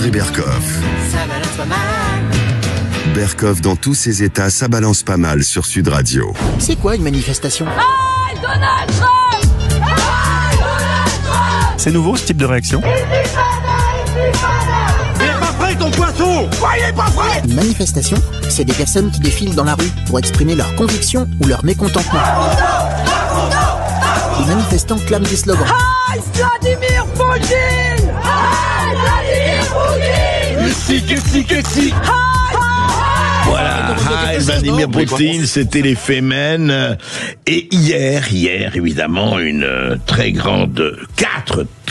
André Berkoff. Ça balance pas mal. Berkoff dans tous ses états, ça balance pas mal sur Sud Radio. C'est quoi une manifestation? Donald Trump! Donald Trump! C'est nouveau ce type de réaction? Ton poisson! Soyez pas prêts! Une manifestation, c'est des personnes qui défilent dans la rue pour exprimer leurs convictions ou leur mécontentement. Les manifestants clament des slogans. Heil Vladimir Poutine! Heil Vladimir Poutine! Qu'est-ce Voilà, Vladimir Poutine, c'était les Femen. Et hier, évidemment, une très grande,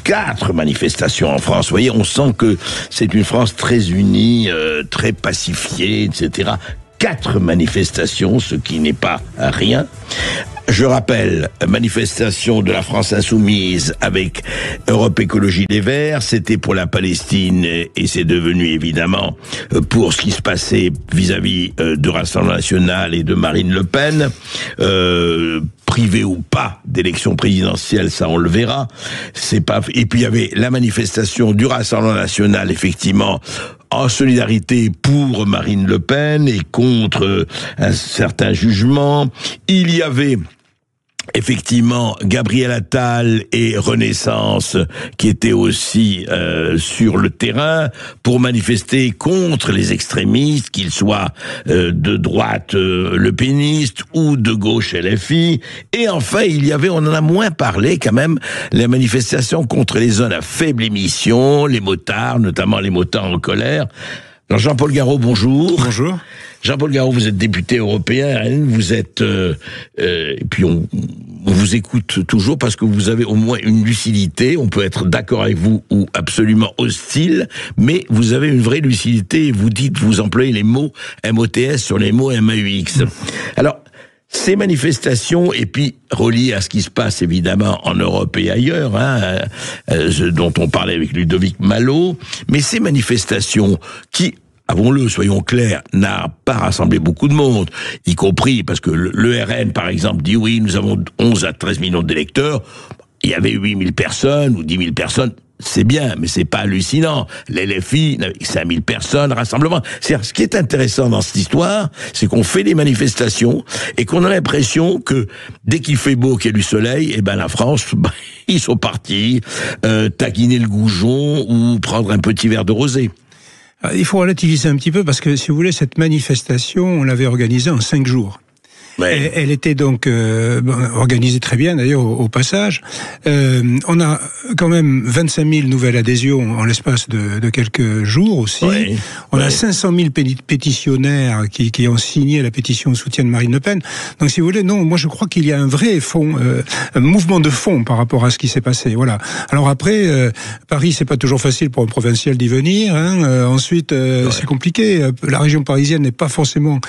quatre manifestations en France. Vous voyez, on sent que c'est une France très unie, très pacifiée, etc. 4 manifestations, ce qui n'est pas rien. Je rappelle, manifestation de la France Insoumise avec Europe Écologie Les Verts, c'était pour la Palestine et c'est devenu évidemment pour ce qui se passait vis-à-vis du Rassemblement National et de Marine Le Pen. Privé ou pas d'élection présidentielle, ça on le verra. C'est pas. Et puis il y avait la manifestation du Rassemblement National, effectivement, en solidarité pour Marine Le Pen et contre un certain jugement. Il y avait effectivement Gabriel Attal et Renaissance qui étaient aussi sur le terrain pour manifester contre les extrémistes, qu'ils soient de droite lepéniste ou de gauche LFI. Et enfin, il y avait, on en a moins parlé quand même, les manifestations contre les zones à faible émission, les motards, notamment les motards en colère. Alors Jean-Paul Garot, bonjour. Bonjour. Jean-Paul Garot, vous êtes député européen, vous êtes... et puis on vous écoute toujours parce que vous avez au moins une lucidité, on peut être d'accord avec vous ou absolument hostile, mais vous avez une vraie lucidité et vous employez les mots MOTS sur les mots MAUX. Alors, ces manifestations, et puis reliées à ce qui se passe évidemment en Europe et ailleurs, ce dont on parlait avec Ludovic Malot, mais ces manifestations qui, avouons-le, soyons clairs, n'a pas rassemblé beaucoup de monde, y compris parce que le RN, par exemple, dit oui, nous avons 11 à 13 millions d'électeurs, il y avait 8000 personnes ou 10 000 personnes, c'est bien, mais c'est pas hallucinant. L'LFI, 5000 personnes, rassemblement. C'est-à-dire, ce qui est intéressant dans cette histoire, c'est qu'on fait des manifestations et qu'on a l'impression que dès qu'il fait beau, qu'il y a du soleil, eh ben la France, ils sont partis taquiner le goujon ou prendre un petit verre de rosé. Il faut relativiser un petit peu parce que, si vous voulez, cette manifestation, on l'avait organisée en 5 jours. Ouais. Elle était donc organisée très bien, d'ailleurs, au passage. On a quand même 25 000 nouvelles adhésions en l'espace de quelques jours aussi. Ouais. On a 500 000 pétitionnaires qui ont signé la pétition au soutien de Marine Le Pen. Donc, si vous voulez, non, moi je crois qu'il y a un vrai fond, un mouvement de fond par rapport à ce qui s'est passé. Voilà. Alors après, Paris, c'est pas toujours facile pour un provincial d'y venir. Ensuite, c'est compliqué. La région parisienne n'est pas forcément,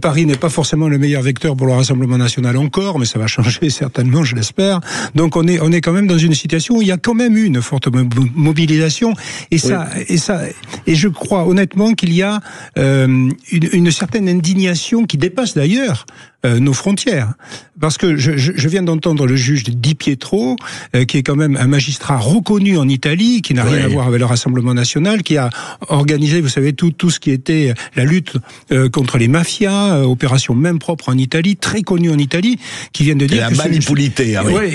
Paris n'est pas forcément le meilleur vecteur pour le Rassemblement National encore, mais ça va changer certainement, je l'espère. Donc on est quand même dans une situation où il y a quand même eu une forte mobilisation, et je crois honnêtement qu'il y a une certaine indignation qui dépasse d'ailleurs nos frontières. Parce que je viens d'entendre le juge Di Pietro, qui est quand même un magistrat reconnu en Italie, qui n'a rien à voir avec le Rassemblement National, qui a organisé, vous savez, tout ce qui était la lutte contre les mafias, opération même propre en Italie, très connue en Italie, qui vient de dire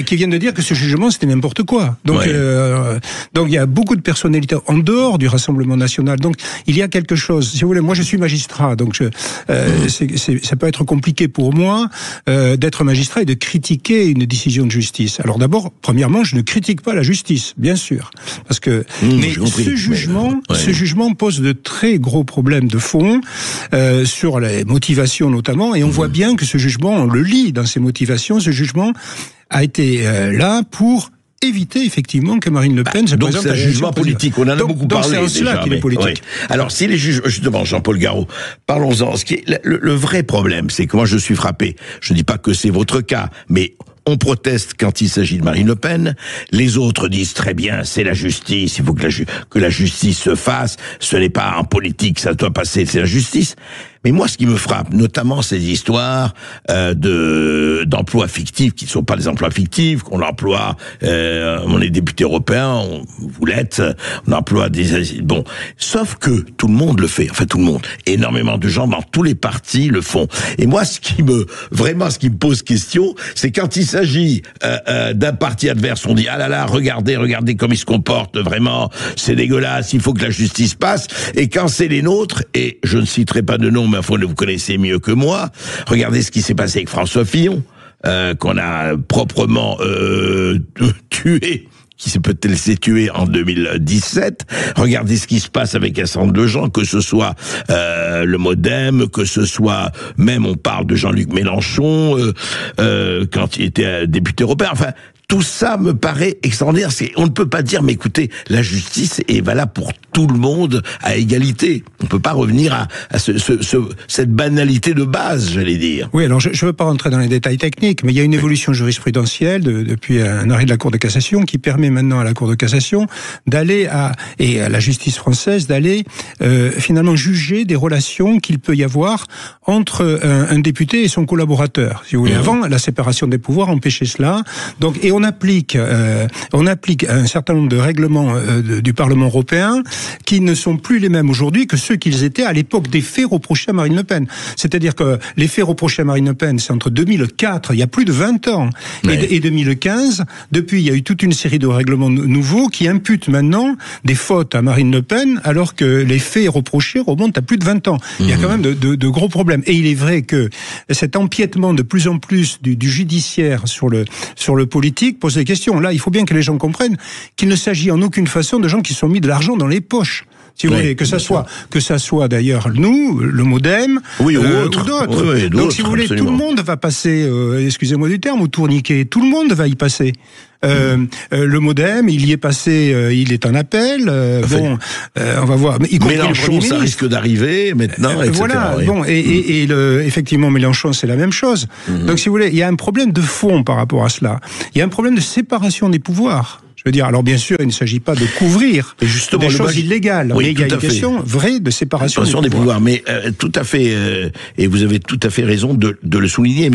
qui vient de dire que ce jugement c'était n'importe quoi. Donc il y a beaucoup de personnalités en dehors du Rassemblement National. Donc il y a quelque chose. Si vous voulez, moi je suis magistrat, donc ça peut être compliqué pour moi d'être magistrat et de critiquer une décision de justice. Alors d'abord, premièrement, je ne critique pas la justice, bien sûr, parce que ce jugement pose de très gros problèmes de fond sur les motivations notamment, et on voit bien que ce jugement, on le lit dans ses motivations, ce jugement a été là pour éviter effectivement que Marine Le Pen se présente. Donc c'est un jugement politique, on en a beaucoup parlé. Donc c'est en cela qu'il est politique. Oui. Alors si les juges, justement, Jean-Paul Garot, parlons-en. Ce qui est le vrai problème, c'est que moi je suis frappé. Je ne dis pas que c'est votre cas, mais on proteste quand il s'agit de Marine Le Pen. Les autres disent très bien, c'est la justice, il faut que la justice se fasse. Ce n'est pas en politique, ça doit passer, c'est la justice. Mais moi, ce qui me frappe, notamment ces histoires d'emplois fictifs, qui ne sont pas des emplois fictifs, qu'on emploie, on est député européen, vous l'êtes, on emploie des... Bon, sauf que tout le monde le fait, enfin tout le monde, énormément de gens dans tous les partis le font. Et moi, ce qui me pose question, c'est quand il s'agit d'un parti adverse, on dit, ah là là, regardez comme ils se comportent, vraiment, c'est dégueulasse, il faut que la justice passe. Et quand c'est les nôtres, et je ne citerai pas de nom, mais enfin, vous connaissez mieux que moi, regardez ce qui s'est passé avec François Fillon, qu'on a proprement tué, qui s'est peut-être laissé tuer en 2017. Regardez ce qui se passe avec un certain nombre de gens, que ce soit le MoDem, que ce soit même, on parle de Jean-Luc Mélenchon, quand il était député européen. Enfin, tout ça me paraît extraordinaire. On ne peut pas dire, mais écoutez, la justice est valable pour tout le monde à égalité. On ne peut pas revenir à cette banalité de base, j'allais dire. Oui, alors je ne veux pas rentrer dans les détails techniques, mais il y a une évolution jurisprudentielle depuis un arrêt de la Cour de cassation qui permet maintenant à la Cour de cassation d'aller et à la justice française d'aller finalement juger des relations qu'il peut y avoir entre un député et son collaborateur. Si vous voulez, avant, la séparation des pouvoirs empêchait cela. Donc, et on applique un certain nombre de règlements du Parlement européen qui ne sont plus les mêmes aujourd'hui que ceux qu'ils étaient à l'époque des faits reprochés à Marine Le Pen. C'est-à-dire que les faits reprochés à Marine Le Pen, c'est entre 2004, il y a plus de 20 ans, et 2015. Depuis, il y a eu toute une série de règlements nouveaux qui imputent maintenant des fautes à Marine Le Pen, alors que les faits reprochés remontent à plus de 20 ans. Il y a quand même de gros problèmes. Et il est vrai que cet empiètement de plus en plus du judiciaire sur le politique pose des questions. Là, il faut bien que les gens comprennent qu'il ne s'agit en aucune façon de gens qui sont mis de l'argent dans les poches. Si vous voulez, que ça soit d'ailleurs nous, le MoDem, ou d'autres. Oui, donc si vous voulez, absolument. Tout le monde va passer, excusez-moi du terme, au tourniquet. Tout le monde va y passer. Le MoDem, il y est passé, il est en appel. On va voir. Mélenchon, ça risque d'arriver maintenant, etc. Voilà. Oui. Bon, effectivement, Mélenchon, c'est la même chose. Donc, si vous voulez, il y a un problème de fond par rapport à cela. Il y a un problème de séparation des pouvoirs. Je veux dire, alors bien sûr, il ne s'agit pas de couvrir des choses illégales, mais il y a une question vraie de séparation des pouvoirs. Mais tout à fait, et vous avez tout à fait raison de le souligner.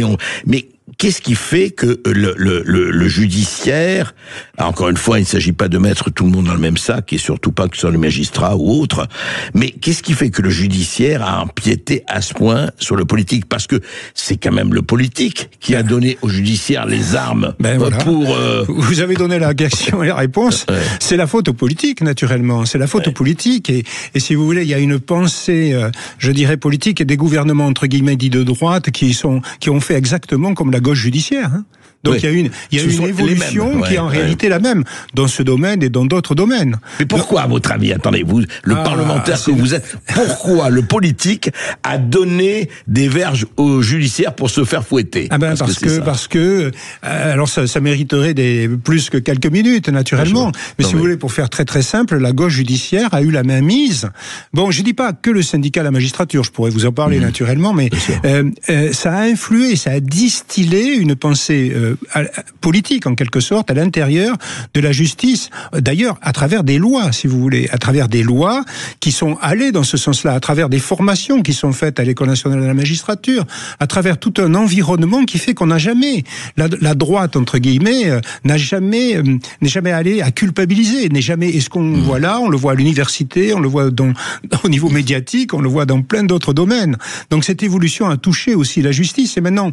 Mais qu'est-ce qui fait que le judiciaire, encore une fois, il ne s'agit pas de mettre tout le monde dans le même sac, et surtout pas que ce soit le magistrat ou autre, mais qu'est-ce qui fait que le judiciaire a empiété à ce point sur le politique? Parce que c'est quand même le politique qui a donné au judiciaire les armes pour... Vous avez donné la question et la réponse. C'est la faute aux politiques, naturellement. C'est la faute aux politiques. Et si vous voulez, il y a une pensée, je dirais, politique et des gouvernements, entre guillemets, dits de droite, qui ont fait exactement comme la gauche judiciaire. Donc il y a une évolution qui est en réalité la même dans ce domaine et dans d'autres domaines. Mais pourquoi, à votre avis, attendez, vous, le parlementaire que vous êtes, pourquoi le politique a donné des verges au judiciaire pour se faire fouetter? Parce que alors ça mériterait plus que quelques minutes, naturellement. Mais si vous voulez, pour faire très très simple, la gauche judiciaire a eu la main mise. Bon, je dis pas que le syndicat de la magistrature, je pourrais vous en parler naturellement, mais ça a influé, ça a distillé une pensée politique, en quelque sorte, à l'intérieur de la justice, d'ailleurs, à travers des lois, si vous voulez, à travers des lois qui sont allées dans ce sens-là, à travers des formations qui sont faites à l'École nationale de la magistrature, à travers tout un environnement qui fait qu'on n'a jamais, la droite, entre guillemets, n'est jamais allé à culpabiliser, n'est jamais, et ce qu'on voit là, on le voit à l'université, on le voit au niveau médiatique, on le voit dans plein d'autres domaines. Donc cette évolution a touché aussi la justice, et maintenant,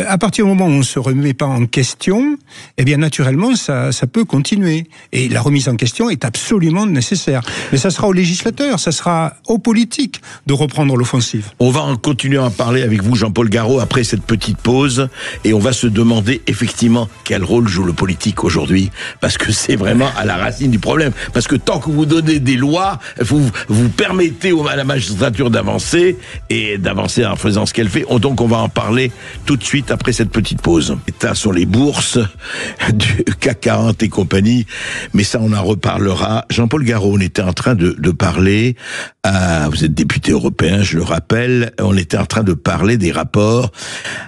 à partir du moment où on ne se remet pas en question, eh bien naturellement ça peut continuer. Et la remise en question est absolument nécessaire. Mais ça sera aux législateurs, ça sera aux politiques de reprendre l'offensive. On va en continuer à parler avec vous, Jean-Paul Garot, après cette petite pause, et on va se demander effectivement quel rôle joue le politique aujourd'hui, parce que c'est vraiment à la racine du problème. Parce que tant que vous donnez des lois, vous permettez à la magistrature d'avancer, et d'avancer en faisant ce qu'elle fait. Donc on va en parler tout de suite suite après cette petite pause. État sur les bourses du CAC 40 et compagnie, mais ça on en reparlera. Jean-Paul Garot, on était en train de parler, vous êtes député européen, je le rappelle, on était en train de parler des rapports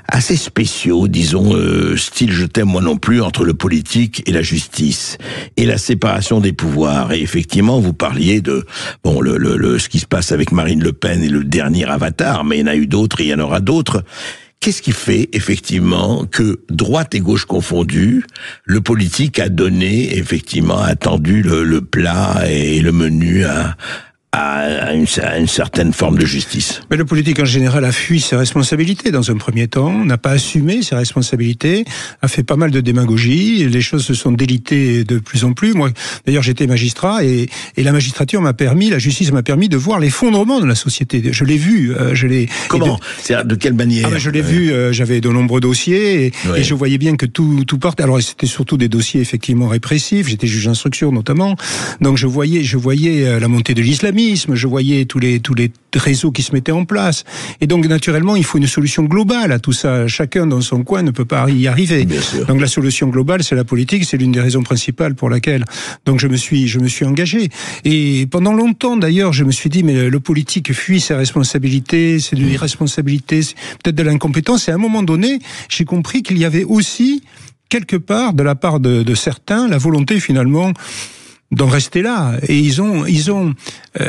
assez spéciaux, disons, style je t'aime moi non plus, entre le politique et la justice, et la séparation des pouvoirs. Et effectivement, vous parliez de ce qui se passe avec Marine Le Pen et le dernier avatar, mais il y en a eu d'autres et il y en aura d'autres. Qu'est-ce qui fait, effectivement, que, droite et gauche confondues, le politique a tendu le plat et le menu à une certaine forme de justice. Mais le politique en général a fui ses responsabilités dans un premier temps, n'a pas assumé ses responsabilités, a fait pas mal de démagogie, les choses se sont délitées de plus en plus. Moi, d'ailleurs, j'étais magistrat et la magistrature la justice m'a permis de voir l'effondrement de la société. Je l'ai vu, Comment? C'est-à-dire, de quelle manière? Je l'ai vu, j'avais de nombreux dossiers et je voyais bien que tout partait. Alors, c'était surtout des dossiers effectivement répressifs, j'étais juge d'instruction notamment, donc je voyais la montée de l'islamisme, je voyais tous les réseaux qui se mettaient en place. Et donc, naturellement, il faut une solution globale à tout ça. Chacun dans son coin ne peut pas y arriver. Donc, la solution globale, c'est la politique. C'est l'une des raisons principales pour laquelle, donc, je me suis engagé. Et pendant longtemps, d'ailleurs, je me suis dit, mais le politique fuit ses responsabilités, c'est de l'irresponsabilité, c'est peut-être de l'incompétence. Et à un moment donné, j'ai compris qu'il y avait aussi, quelque part, de la part de certains, la volonté, finalement, d'en rester là. Et ils ont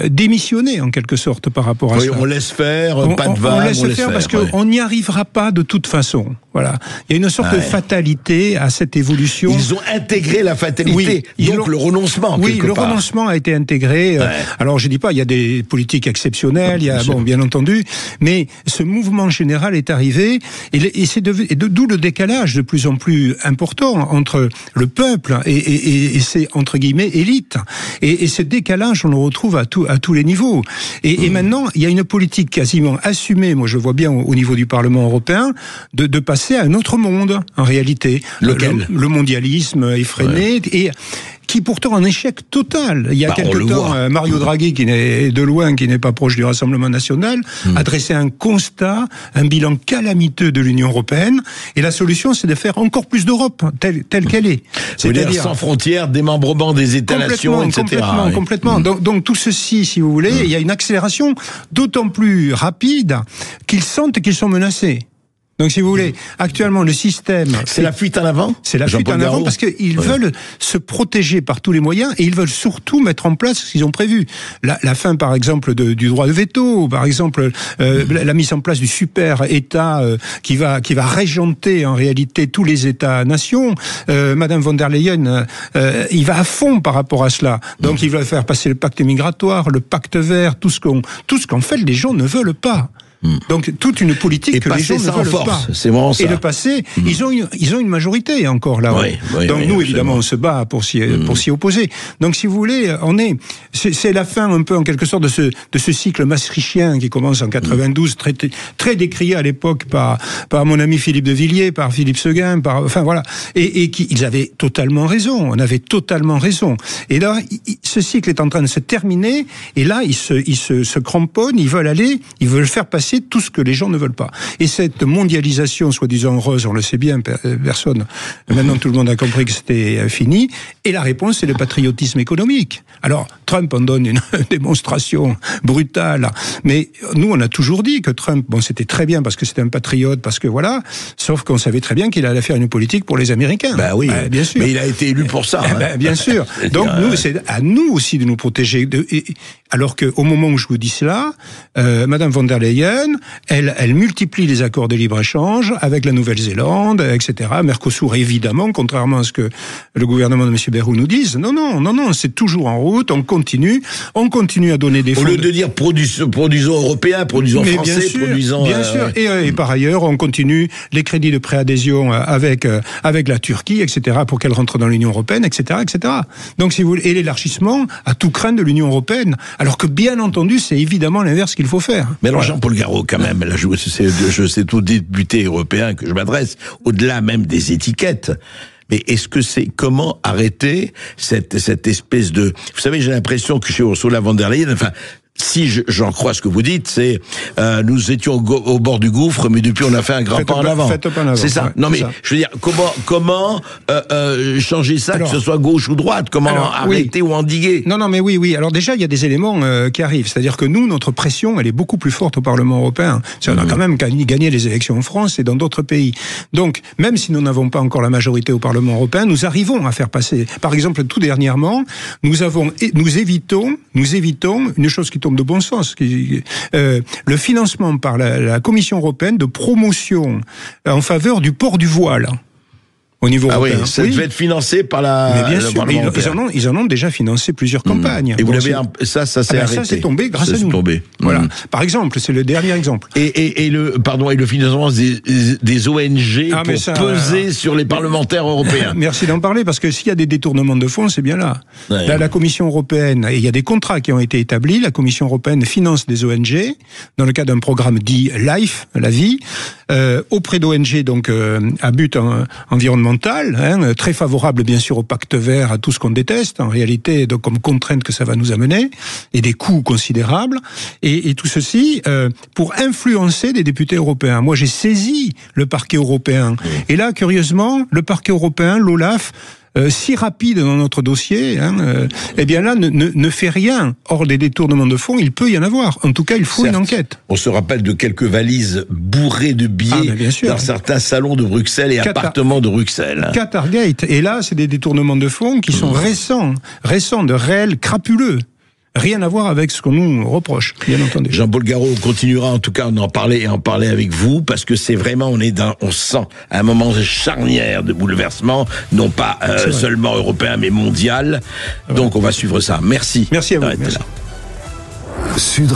démissionné, en quelque sorte, par rapport à ça. On laisse faire, pas de vague, on laisse faire parce qu'on n'y arrivera pas de toute façon. Voilà. Il y a une sorte de fatalité à cette évolution. Ils ont intégré la fatalité. Donc le renoncement, quelque part. Oui, le renoncement a été intégré. Alors, je dis pas, il y a des politiques exceptionnelles, bien entendu, mais ce mouvement général est arrivé, et c'est d'où le décalage de plus en plus important entre le peuple et ses, entre guillemets, élites. Et ce décalage, on le retrouve à tous les niveaux. Et maintenant, il y a une politique quasiment assumée, moi je vois bien au niveau du Parlement européen, de passer à un autre monde, en réalité. Lequel ? Le mondialisme effréné, et qui pourtant en échec total. Il y a quelque temps, Mario Draghi, qui n'est pas proche du Rassemblement national, a dressé un constat, un bilan calamiteux de l'Union européenne, et la solution, c'est de faire encore plus d'Europe, telle qu'elle est. C'est-à-dire sans frontières, démembrement des États-nations, etc. Complètement. Donc tout ceci, si vous voulez, il y a une accélération d'autant plus rapide qu'ils sentent qu'ils sont menacés. Donc, si vous voulez, actuellement, le système... C'est la fuite en avant ? C'est la fuite en avant parce qu'ils veulent se protéger par tous les moyens et ils veulent surtout mettre en place ce qu'ils ont prévu. La fin, par exemple, du droit de veto, par exemple, la mise en place du super-État qui va régenter, en réalité, tous les États-nations. Madame von der Leyen, il va à fond par rapport à cela. Donc, il va faire passer le pacte migratoire, le pacte vert, tout ce qu'en fait, les gens ne veulent pas. Donc toute une politique que les gens ne veulent pas. C'est vraiment ça. Et le passé, ils ont une majorité encore là. Donc nous évidemment on se bat pour s'y opposer. Donc si vous voulez, c'est la fin un peu en quelque sorte de ce cycle maastrichtien qui commence en 92, très décrié à l'époque par mon ami Philippe de Villiers, par Philippe Seguin, et ils avaient totalement raison. On avait totalement raison. Et là, ce cycle est en train de se terminer. Et là, ils se cramponnent. Ils veulent faire passer tout ce que les gens ne veulent pas. Et cette mondialisation, soi-disant rose, on le sait bien, personne, maintenant tout le monde a compris que c'était fini, et la réponse, c'est le patriotisme économique. Alors, Trump en donne une démonstration brutale, mais nous, on a toujours dit que Trump, c'était très bien parce que c'était un patriote, parce que voilà, sauf qu'on savait très bien qu'il allait faire une politique pour les Américains. Oui, bien sûr. Mais il a été élu pour ça. Bien sûr. Donc, c'est à nous aussi de nous protéger. Alors qu'au moment où je vous dis cela, Madame von der Leyen, elle multiplie les accords de libre-échange avec la Nouvelle-Zélande, etc. Mercosur, évidemment, contrairement à ce que le gouvernement de M. Bayrou nous dise. Non, c'est toujours en route, on continue à donner des fonds. Au lieu de dire produisons européens, produisons français, produisons... Bien sûr, et par ailleurs, on continue les crédits de préadhésion avec la Turquie, etc., pour qu'elle rentre dans l'Union européenne, etc., etc. Donc, si vous voulez, et l'élargissement à tout craint de l'Union européenne, alors que, bien entendu, c'est évidemment l'inverse qu'il faut faire. Mais alors, Jean-Paul Garot, quand même, là, c'est tout député européen que je m'adresse, au-delà même des étiquettes. Mais est-ce que comment arrêter cette espèce de... Vous savez, j'ai l'impression que chez Ursula von der Leyen, si j'en crois ce que vous dites, c'est nous étions au bord du gouffre, mais depuis on a fait un grand pas en avant. C'est ça. Ouais, non mais je veux dire, comment changer ça, alors, que ce soit gauche ou droite, comment arrêter ou endiguer? Non, mais oui. Alors déjà, il y a des éléments qui arrivent. C'est-à-dire que nous, notre pression, elle est beaucoup plus forte au Parlement européen. On a quand même gagné les élections en France et dans d'autres pays. Donc, même si nous n'avons pas encore la majorité au Parlement européen, nous arrivons à faire passer. Par exemple, tout dernièrement, nous évitons une chose qui tombe de bon sens, le financement par la Commission européenne de promotion en faveur du port du voile. Au niveau européen. Oui, ça devait être financé par la. Mais bien sûr, ils en ont déjà financé plusieurs campagnes. Et vous l'avez ça s'est arrêté. Ça s'est tombé grâce à nous. Voilà. Par exemple, c'est le dernier exemple. Et le financement des ONG pour peser sur les parlementaires européens. Merci d'en parler parce que s'il y a des détournements de fonds, c'est bien là. Ouais. Là, la Commission européenne, et il y a des contrats qui ont été établis. La Commission européenne finance des ONG dans le cadre d'un programme dit LIFE, la vie, auprès d'ONG donc à but environnemental. Très favorable bien sûr au pacte vert, à tout ce qu'on déteste en réalité, donc comme contrainte que ça va nous amener, et des coûts considérables, et tout ceci pour influencer des députés européens. Moi j'ai saisi le parquet européen, et là curieusement le parquet européen, l'OLAF, si rapide dans notre dossier, eh bien là, ne fait rien. Hors des détournements de fonds, il peut y en avoir. En tout cas, il faut une enquête. On se rappelle de quelques valises bourrées de billets dans certains salons de Bruxelles et appartements de Bruxelles. Qatargate. Et là, c'est des détournements de fonds qui sont récents, de réels crapuleux. Rien à voir avec ce qu'on nous reproche, bien entendu. Jean-Paul Garot continuera en tout cas à en parler avec vous, parce que c'est vraiment, on sent un moment charnière de bouleversement, non pas seulement européen, mais mondial. Donc on va suivre ça. Merci. Merci à vous. Merci.